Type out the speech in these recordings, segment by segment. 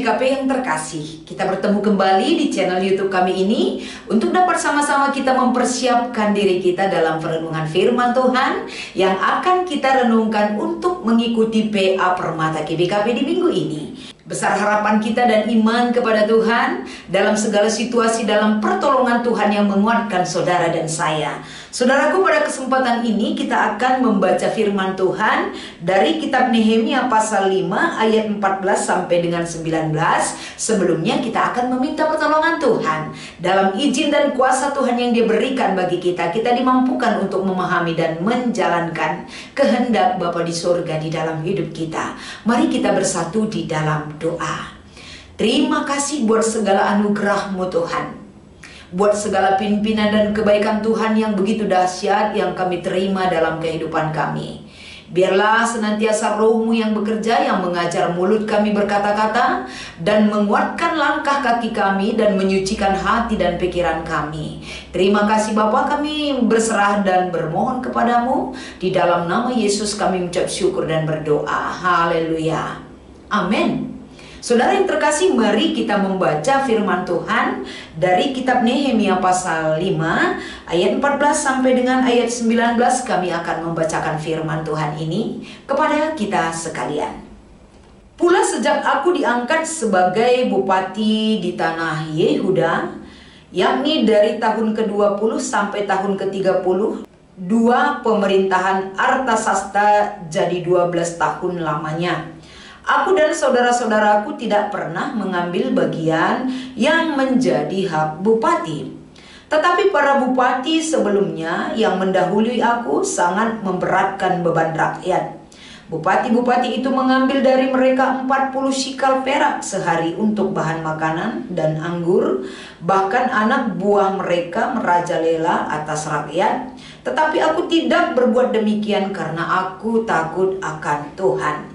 GBKP yang terkasih, kita bertemu kembali di channel YouTube kami ini untuk dapat sama-sama kita mempersiapkan diri kita dalam perenungan firman Tuhan yang akan kita renungkan untuk mengikuti PA Permata GBKP di minggu ini. Besar harapan kita dan iman kepada Tuhan dalam segala situasi, dalam pertolongan Tuhan yang menguatkan saudara dan saya. Saudaraku, pada kesempatan ini kita akan membaca firman Tuhan dari kitab Nehemia pasal 5 ayat 14 sampai dengan 19. Sebelumnya kita akan meminta pertolongan Tuhan. Dalam izin dan kuasa Tuhan yang Dia berikan bagi kita, kita dimampukan untuk memahami dan menjalankan kehendak Bapa di surga di dalam hidup kita. Mari kita bersatu di dalam doa. Terima kasih buat segala anugerah-Mu Tuhan, buat segala pimpinan dan kebaikan Tuhan yang begitu dahsyat yang kami terima dalam kehidupan kami. Biarlah senantiasa Roh-Mu yang bekerja, yang mengajar mulut kami berkata-kata dan menguatkan langkah kaki kami dan menyucikan hati dan pikiran kami. Terima kasih Bapa, kami berserah dan bermohon kepadamu. Di dalam nama Yesus kami mengucap syukur dan berdoa. Haleluya. Amin. Saudara yang terkasih, mari kita membaca firman Tuhan dari kitab Nehemia pasal 5 ayat 14 sampai dengan ayat 19. Kami akan membacakan firman Tuhan ini kepada kita sekalian. Pula sejak aku diangkat sebagai bupati di tanah Yehuda, yakni dari tahun ke-20 sampai tahun ke-30, dua pemerintahan Artasasta jadi 12 tahun lamanya. Aku dan saudara-saudaraku tidak pernah mengambil bagian yang menjadi hak bupati. Tetapi para bupati sebelumnya yang mendahului aku sangat memberatkan beban rakyat. Bupati-bupati itu mengambil dari mereka 40 shikal perak sehari untuk bahan makanan dan anggur. Bahkan anak buah mereka merajalela atas rakyat. Tetapi aku tidak berbuat demikian karena aku takut akan Tuhan.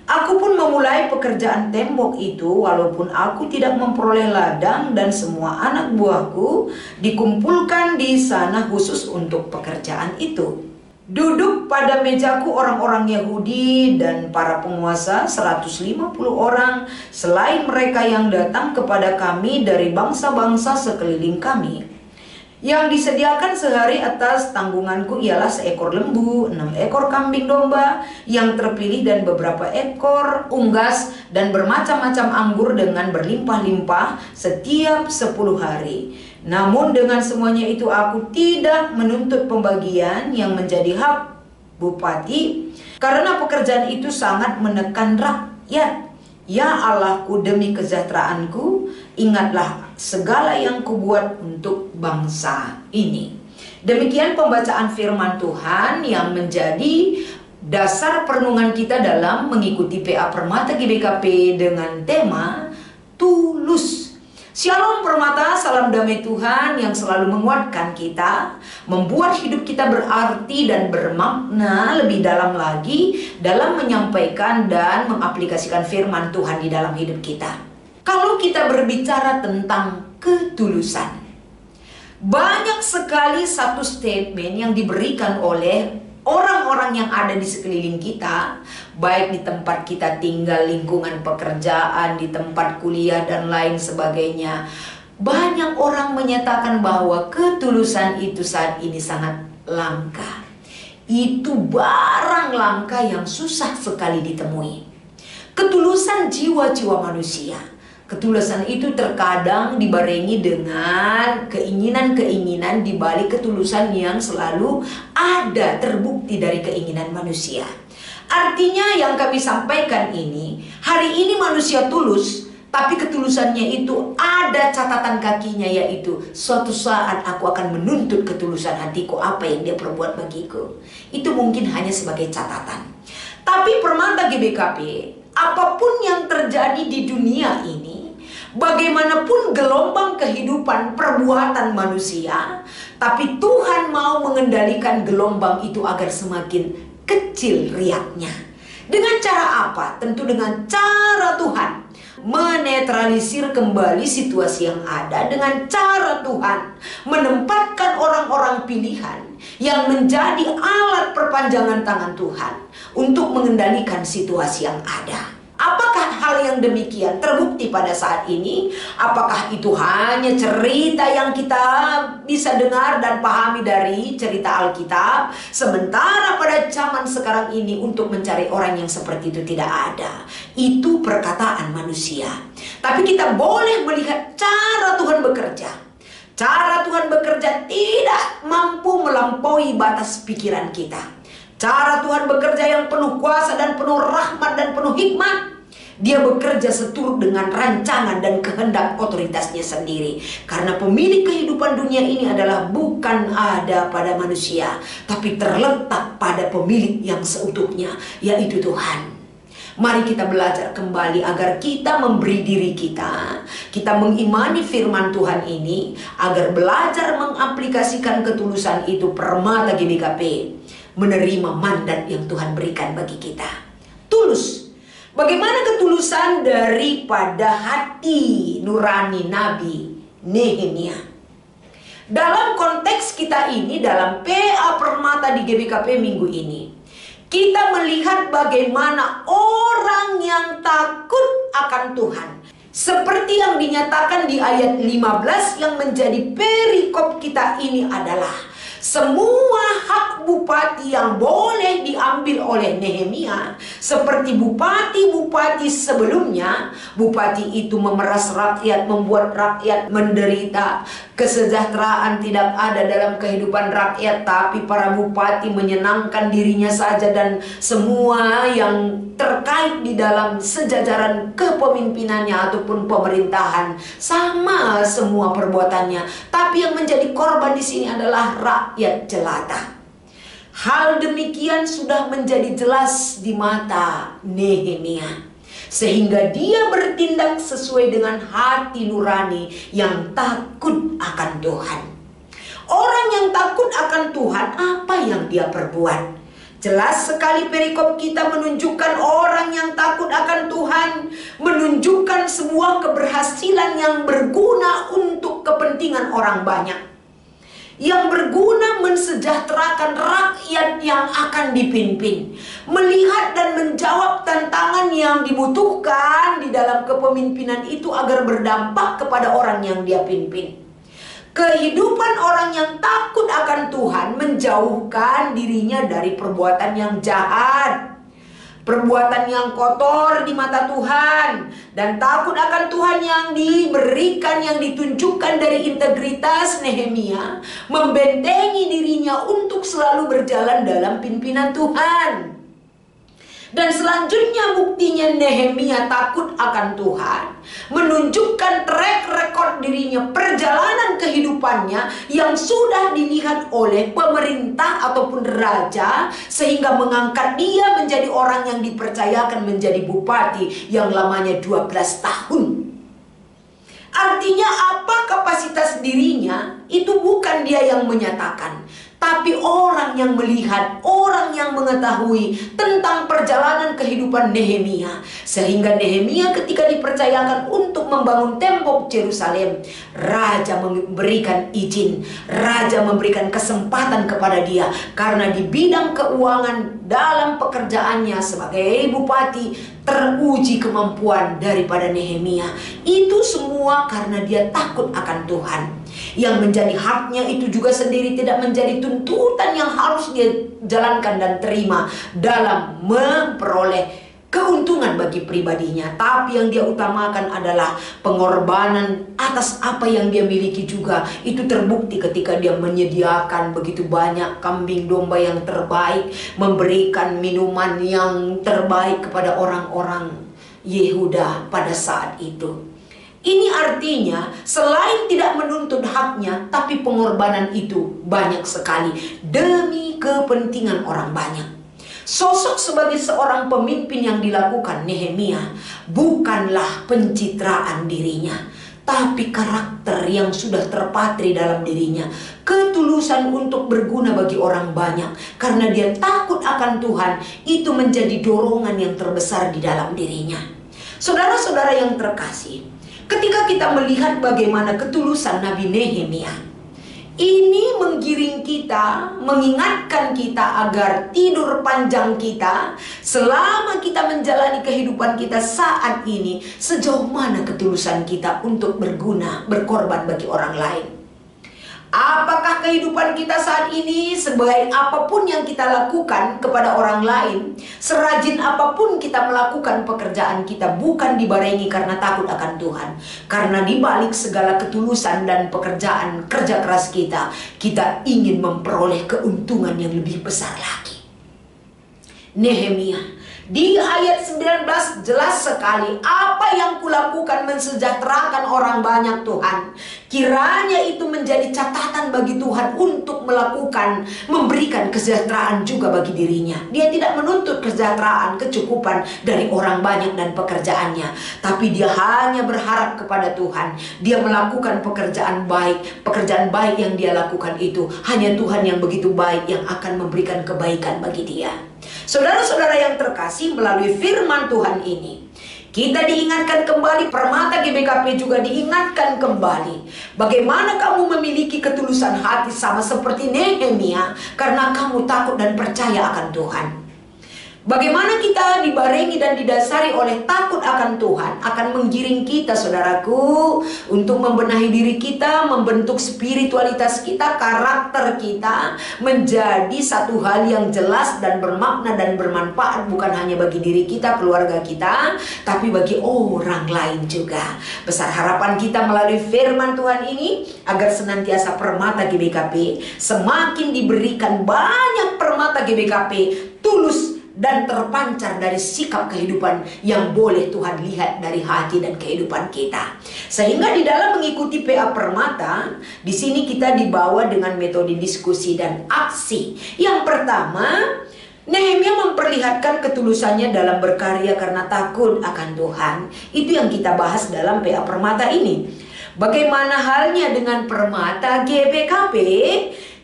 Aku pun memulai pekerjaan tembok itu walaupun aku tidak memperoleh ladang, dan semua anak buahku dikumpulkan di sana khusus untuk pekerjaan itu. Duduk pada mejaku orang-orang Yahudi dan para penguasa 150 orang, selain mereka yang datang kepada kami dari bangsa-bangsa sekeliling kami. Yang disediakan sehari atas tanggunganku ialah seekor lembu, 6 ekor kambing domba yang terpilih dan beberapa ekor unggas dan bermacam-macam anggur dengan berlimpah-limpah setiap 10 hari. Namun dengan semuanya itu aku tidak menuntut pembagian yang menjadi hak bupati, karena pekerjaan itu sangat menekan rakyat. Ya Allahku, demi kesejahteraanku, ingatlah segala yang kubuat untuk bangsa ini. Demikian pembacaan firman Tuhan yang menjadi dasar perenungan kita dalam mengikuti PA Permata GBKP dengan tema tulus. Shalom Permata, salam damai Tuhan yang selalu menguatkan kita, membuat hidup kita berarti dan bermakna lebih dalam lagi dalam menyampaikan dan mengaplikasikan firman Tuhan di dalam hidup kita. Kalau kita berbicara tentang ketulusan, banyak sekali satu statement yang diberikan oleh orang-orang yang ada di sekeliling kita, baik di tempat kita tinggal, lingkungan pekerjaan, di tempat kuliah dan lain sebagainya. Banyak orang menyatakan bahwa ketulusan itu saat ini sangat langka. Itu barang langka yang susah sekali ditemui. Ketulusan jiwa-jiwa manusia. Ketulusan itu terkadang dibarengi dengan keinginan-keinginan di balik ketulusan yang selalu ada, terbukti dari keinginan manusia. Artinya yang kami sampaikan ini, hari ini manusia tulus, tapi ketulusannya itu ada catatan kakinya, yaitu suatu saat aku akan menuntut ketulusan hatiku, apa yang dia perbuat bagiku. Itu mungkin hanya sebagai catatan. Tapi Permata GBKP, apapun yang terjadi di dunia ini, bagaimanapun gelombang kehidupan perbuatan manusia, tapi Tuhan mau mengendalikan gelombang itu agar semakin kecil riaknya. Dengan cara apa? Tentu dengan cara Tuhan menetralisir kembali situasi yang ada, dengan cara Tuhan menempatkan orang-orang pilihan yang menjadi alat perpanjangan tangan Tuhan untuk mengendalikan situasi yang ada. Apakah hal yang demikian terbukti pada saat ini? Apakah itu hanya cerita yang kita bisa dengar dan pahami dari cerita Alkitab? Sementara pada zaman sekarang ini untuk mencari orang yang seperti itu tidak ada. Itu perkataan manusia. Tapi kita boleh melihat cara Tuhan bekerja. Cara Tuhan bekerja tidak mampu melampaui batas pikiran kita. Cara Tuhan bekerja yang penuh kuasa dan penuh rahmat dan penuh hikmat. Dia bekerja seturut dengan rancangan dan kehendak otoritasnya sendiri. Karena pemilik kehidupan dunia ini adalah bukan ada pada manusia, tapi terletak pada pemilik yang seutuhnya, yaitu Tuhan. Mari kita belajar kembali agar kita memberi diri kita mengimani firman Tuhan ini, agar belajar mengaplikasikan ketulusan itu. Permata GBKP menerima mandat yang Tuhan berikan bagi kita. Tulus. Bagaimana ketulusan daripada hati nurani Nabi Nehemia? Dalam konteks kita ini, dalam PA Permata di GBKP minggu ini, kita melihat bagaimana orang yang takut akan Tuhan, seperti yang dinyatakan di ayat 15 yang menjadi perikop kita ini adalah semua hak bupati yang boleh diambil oleh Nehemia, seperti bupati-bupati sebelumnya. Bupati itu memeras rakyat, membuat rakyat menderita. Kesejahteraan tidak ada dalam kehidupan rakyat, tapi para bupati menyenangkan dirinya saja, dan semua yang terkait di dalam sejajaran kepemimpinannya ataupun pemerintahan sama semua perbuatannya. Tapi yang menjadi korban di sini adalah rakyat jelata. Hal demikian sudah menjadi jelas di mata Nehemia, sehingga dia bertindak sesuai dengan hati nurani yang takut akan Tuhan. Orang yang takut akan Tuhan, apa yang dia perbuat? Jelas sekali perikop kita menunjukkan orang yang takut akan Tuhan menunjukkan sebuah keberhasilan yang berguna untuk kepentingan orang banyak, yang berguna mensejahterakan rakyat yang akan dipimpin, melihat dan menjawab tantangan yang dibutuhkan di dalam kepemimpinan itu agar berdampak kepada orang yang dia pimpin. Kehidupan orang yang takut akan Tuhan menjauhkan dirinya dari perbuatan yang jahat, perbuatan yang kotor di mata Tuhan, dan takut akan Tuhan yang diberikan, yang ditunjukkan dari integritas Nehemia, membentengi dirinya untuk selalu berjalan dalam pimpinan Tuhan. Dan selanjutnya buktinya Nehemia takut akan Tuhan menunjukkan track record dirinya, perjalanan kehidupannya yang sudah dilihat oleh pemerintah ataupun raja, sehingga mengangkat dia menjadi orang yang dipercayakan menjadi bupati yang lamanya 12 tahun. Artinya apa kapasitas dirinya itu bukan dia yang menyatakan, tapi orang yang melihat, orang yang mengetahui tentang perjalanan kehidupan Nehemia. Sehingga Nehemia ketika dipercayakan untuk membangun tembok Yerusalem, raja memberikan izin, raja memberikan kesempatan kepada dia, karena di bidang keuangan dalam pekerjaannya sebagai bupati teruji kemampuan daripada Nehemia. Itu semua karena dia takut akan Tuhan. Yang menjadi haknya itu juga sendiri tidak menjadi tuntutan yang harus dia jalankan dan terima dalam memperoleh keuntungan bagi pribadinya. Tapi yang dia utamakan adalah pengorbanan atas apa yang dia miliki juga. Itu terbukti ketika dia menyediakan begitu banyak kambing domba yang terbaik, memberikan minuman yang terbaik kepada orang-orang Yehuda pada saat itu. Ini artinya selain tidak menuntut haknya, tapi pengorbanan itu banyak sekali demi kepentingan orang banyak. Sosok sebagai seorang pemimpin yang dilakukan Nehemia bukanlah pencitraan dirinya, tapi karakter yang sudah terpatri dalam dirinya, ketulusan untuk berguna bagi orang banyak. Karena dia takut akan Tuhan, itu menjadi dorongan yang terbesar di dalam dirinya. Saudara-saudara yang terkasih, ketika kita melihat bagaimana ketulusan Nabi Nehemia, Ini menggiring kita, mengingatkan kita agar tidur panjang kita selama kita menjalani kehidupan kita saat ini. Sejauh mana ketulusan kita untuk berguna, berkorban bagi orang lain. Apakah kehidupan kita saat ini sebaik apapun yang kita lakukan kepada orang lain, serajin apapun kita melakukan pekerjaan kita, bukan dibarengi karena takut akan Tuhan. Karena dibalik segala ketulusan dan pekerjaan kerja keras kita, kita ingin memperoleh keuntungan yang lebih besar lagi. Nehemia di ayat 19 jelas sekali, apa yang kulakukan mensejahterakan orang banyak Tuhan. Kiranya itu menjadi catatan bagi Tuhan untuk melakukan, memberikan kesejahteraan juga bagi dirinya. Dia tidak menuntut kesejahteraan, kecukupan dari orang banyak dan pekerjaannya, tapi dia hanya berharap kepada Tuhan. Dia melakukan pekerjaan baik yang dia lakukan itu hanya Tuhan yang begitu baik yang akan memberikan kebaikan bagi dia. Saudara-saudara yang terkasih, melalui firman Tuhan ini kita diingatkan kembali, Permata GBKP juga diingatkan kembali, bagaimana kamu memiliki ketulusan hati sama seperti Nehemia, karena kamu takut dan percaya akan Tuhan. Bagaimana kita dibarengi dan didasari oleh takut akan Tuhan akan menggiring kita, saudaraku, untuk membenahi diri kita, membentuk spiritualitas kita, karakter kita menjadi satu hal yang jelas dan bermakna dan bermanfaat, bukan hanya bagi diri kita, keluarga kita, tapi bagi orang lain juga. Besar harapan kita melalui firman Tuhan ini agar senantiasa Permata GBKP semakin diberikan banyak Permata GBKP tulus dan terpancar dari sikap kehidupan yang boleh Tuhan lihat dari hati dan kehidupan kita. Sehingga di dalam mengikuti PA Permata, di sini kita dibawa dengan metode diskusi dan aksi. Yang pertama, Nehemia memperlihatkan ketulusannya dalam berkarya karena takut akan Tuhan. Itu yang kita bahas dalam PA Permata ini. Bagaimana halnya dengan Permata GBKP?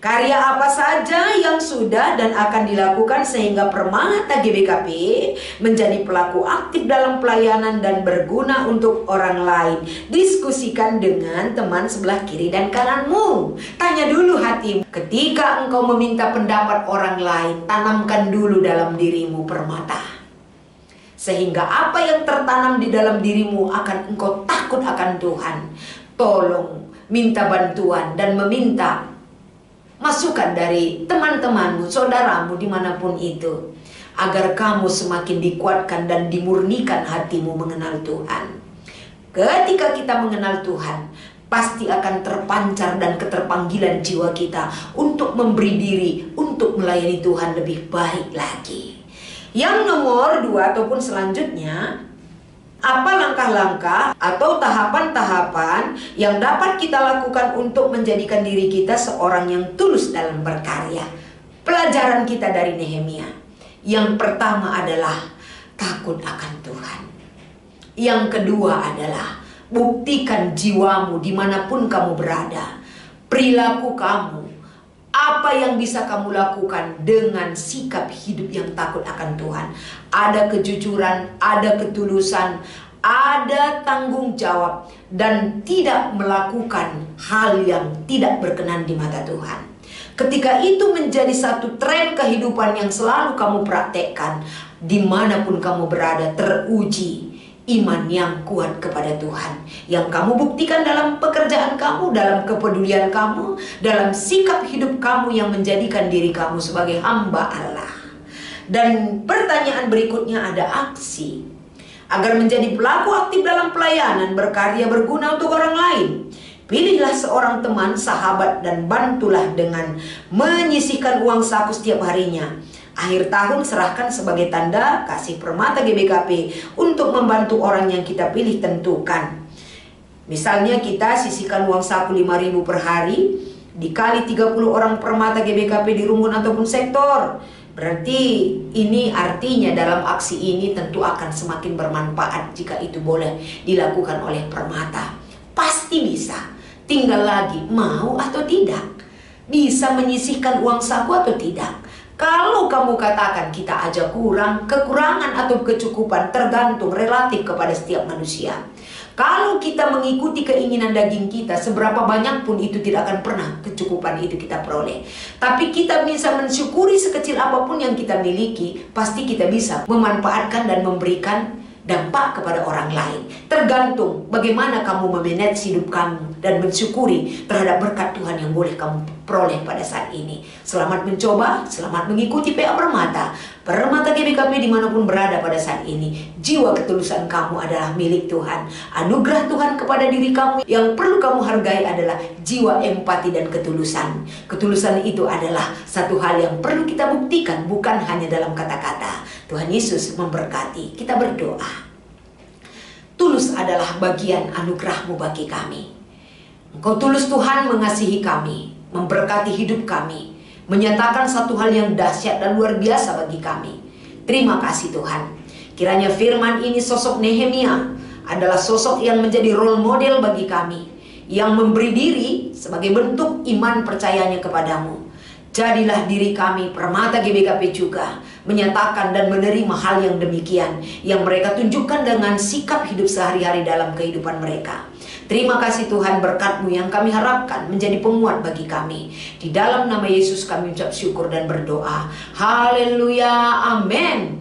Karya apa saja yang sudah dan akan dilakukan sehingga Permata GBKP menjadi pelaku aktif dalam pelayanan dan berguna untuk orang lain. Diskusikan dengan teman sebelah kiri dan kananmu. Tanya dulu hatimu. Ketika engkau meminta pendapat orang lain, tanamkan dulu dalam dirimu Permata. Sehingga apa yang tertanam di dalam dirimu akan engkau takut akan Tuhan. Tolong minta bantuan dan meminta masukan dari teman-temanmu, saudaramu dimanapun itu, agar kamu semakin dikuatkan dan dimurnikan hatimu mengenal Tuhan. Ketika kita mengenal Tuhan, pasti akan terpancar dan keterpanggilan jiwa kita untuk memberi diri, untuk melayani Tuhan lebih baik lagi. Yang nomor 2 ataupun selanjutnya, apa langkah-langkah atau tahapan-tahapan yang dapat kita lakukan untuk menjadikan diri kita seorang yang tulus dalam berkarya? Pelajaran kita dari Nehemia. Yang pertama adalah takut akan Tuhan. Yang kedua adalah buktikan jiwamu dimanapun kamu berada. Perilaku kamu, apa yang bisa kamu lakukan dengan sikap hidup yang takut akan Tuhan. Ada kejujuran, ada ketulusan, ada tanggung jawab, dan tidak melakukan hal yang tidak berkenan di mata Tuhan. Ketika itu menjadi satu tren kehidupan yang selalu kamu praktekkan, dimanapun kamu berada, teruji iman yang kuat kepada Tuhan yang kamu buktikan dalam pekerjaan kamu, dalam kepedulian kamu, dalam sikap hidup kamu yang menjadikan diri kamu sebagai hamba Allah. Dan pertanyaan berikutnya ada aksi. Agar menjadi pelaku aktif dalam pelayanan, berkarya, berguna untuk orang lain, pilihlah seorang teman, sahabat, dan bantulah dengan menyisihkan uang saku setiap harinya. Akhir tahun serahkan sebagai tanda kasih Permata GBKP untuk membantu orang yang kita pilih tentukan. Misalnya kita sisihkan uang saku 5.000 per hari, dikali 30 orang Permata GBKP di rumpun ataupun sektor. Berarti ini artinya dalam aksi ini tentu akan semakin bermanfaat jika itu boleh dilakukan oleh Permata. Pasti bisa, tinggal lagi mau atau tidak. Bisa menyisihkan uang saku atau tidak. Kalau kamu katakan kita aja kurang, kekurangan atau kecukupan tergantung relatif kepada setiap manusia. Kalau kita mengikuti keinginan daging kita, seberapa banyak pun itu tidak akan pernah kecukupan itu kita peroleh. Tapi kita bisa mensyukuri sekecil apapun yang kita miliki, pasti kita bisa memanfaatkan dan memberikan dampak kepada orang lain. Tergantung bagaimana kamu memanage hidup kamu dan mensyukuri terhadap berkat Tuhan yang boleh kamu peroleh pada saat ini. Selamat mencoba, selamat mengikuti PA Permata. Permata GBKP dimanapun berada pada saat ini. Jiwa ketulusan kamu adalah milik Tuhan. Anugerah Tuhan kepada diri kamu yang perlu kamu hargai adalah jiwa empati dan ketulusan. Ketulusan itu adalah satu hal yang perlu kita buktikan, bukan hanya dalam kata-kata. Tuhan Yesus memberkati. Kita berdoa. Tulus adalah bagian anugerah-Mu bagi kami. Engkau tulus Tuhan mengasihi kami, memberkati hidup kami, menyatakan satu hal yang dahsyat dan luar biasa bagi kami. Terima kasih Tuhan. Kiranya firman ini, sosok Nehemia adalah sosok yang menjadi role model bagi kami, yang memberi diri sebagai bentuk iman percayanya kepadamu. Jadilah diri kami Permata GBKP juga menyatakan dan menerima hal yang demikian yang mereka tunjukkan dengan sikap hidup sehari-hari dalam kehidupan mereka. Terima kasih Tuhan, berkat-Mu yang kami harapkan menjadi penguat bagi kami. Di dalam nama Yesus kami ucap syukur dan berdoa. Haleluya, amin.